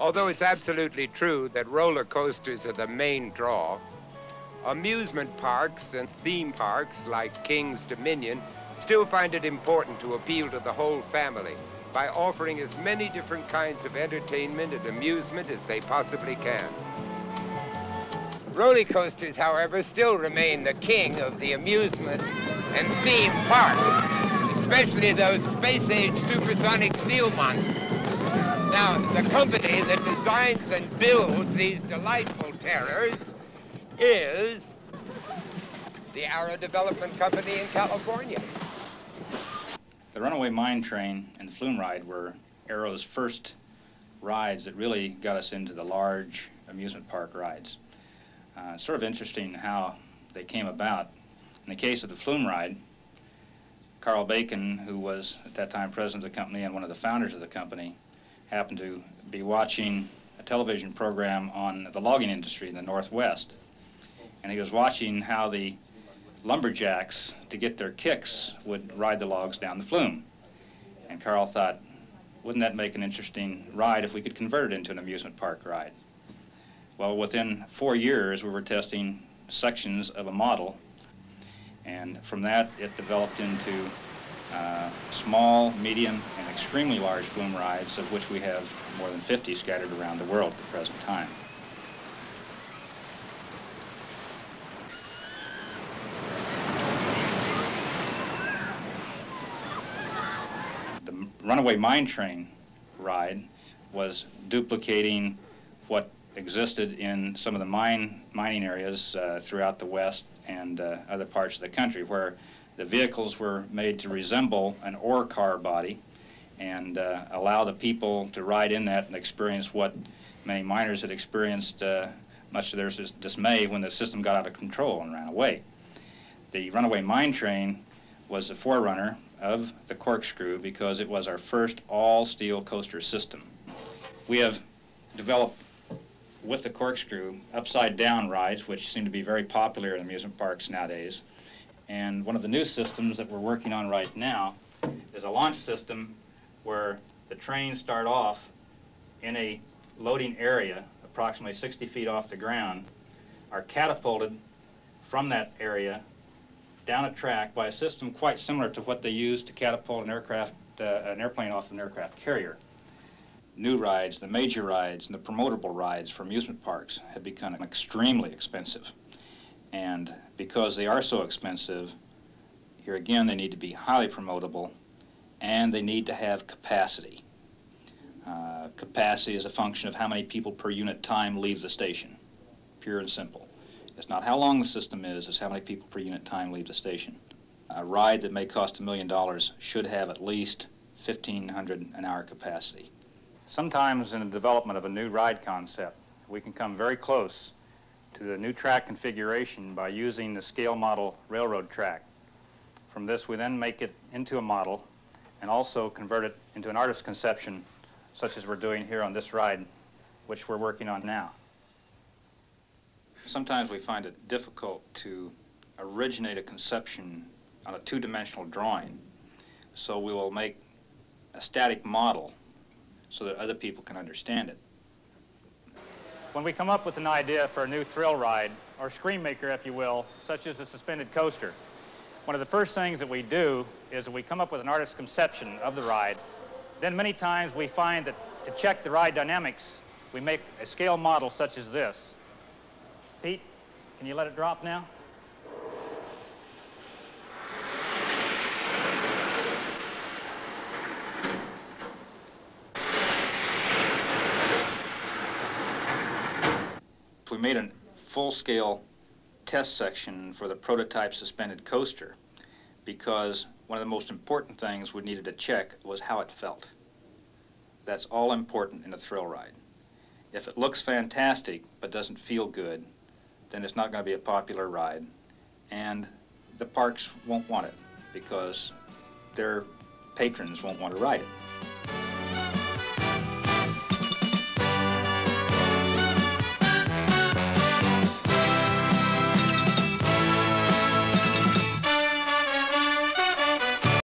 Although it's absolutely true that roller coasters are the main draw, amusement parks and theme parks like King's Dominion still find it important to appeal to the whole family by offering as many different kinds of entertainment and amusement as they possibly can. Roller coasters, however, still remain the king of the amusement and theme parks, especially those space-age supersonic steel monsters. Now, the company that designs and builds these delightful terrors is the Arrow Development Company in California. The Runaway Mine Train and the Flume Ride were Arrow's first rides that really got us into the large amusement park rides. It's sort of interesting how they came about. In the case of the Flume Ride, Carl Bacon, who was at that time president of the company and one of the founders of the company, happened to be watching a television program on the logging industry in the Northwest. And he was watching how the lumberjacks, to get their kicks, would ride the logs down the flume. And Carl thought, wouldn't that make an interesting ride if we could convert it into an amusement park ride? Well, within 4 years, we were testing sections of a model, and from that, it developed into small, medium, and extremely large flume rides, of which we have more than 50 scattered around the world at the present time. The Runaway Mine Train ride was duplicating what existed in some of the mining areas throughout the West and other parts of the country, where the vehicles were made to resemble an ore car body and allow the people to ride in that and experience what many miners had experienced, much to their dismay, when the system got out of control and ran away. The Runaway Mine Train was the forerunner of the corkscrew because it was our first all-steel coaster system. We have developed with the corkscrew upside-down rides, which seem to be very popular in amusement parks nowadays. And one of the new systems that we're working on right now is a launch system where the trains start off in a loading area approximately 60 feet off the ground, are catapulted from that area down a track by a system quite similar to what they use to catapult an airplane off an aircraft carrier. New rides, the major rides, and the promotable rides for amusement parks have become extremely expensive. And because they are so expensive, here again they need to be highly promotable, and they need to have capacity. Capacity is a function of how many people per unit time leave the station, pure and simple. It's not how long the system is, it's how many people per unit time leave the station. A ride that may cost $1 million should have at least 1,500 an hour capacity. Sometimes in the development of a new ride concept, we can come very close to the new track configuration by using the scale model railroad track. From this, we then make it into a model and also convert it into an artist's conception, such as we're doing here on this ride, which we're working on now. Sometimes we find it difficult to originate a conception on a two-dimensional drawing, so we will make a static model so that other people can understand it. When we come up with an idea for a new thrill ride, or screen maker, if you will, such as a suspended coaster, one of the first things that we do is that we come up with an artist's conception of the ride. Then many times we find that to check the ride dynamics, we make a scale model such as this. Pete, can you let it drop now? We made a full-scale test section for the prototype suspended coaster because one of the most important things we needed to check was how it felt. That's all important in a thrill ride. If it looks fantastic but doesn't feel good, then it's not going to be a popular ride, and the parks won't want it because their patrons won't want to ride it.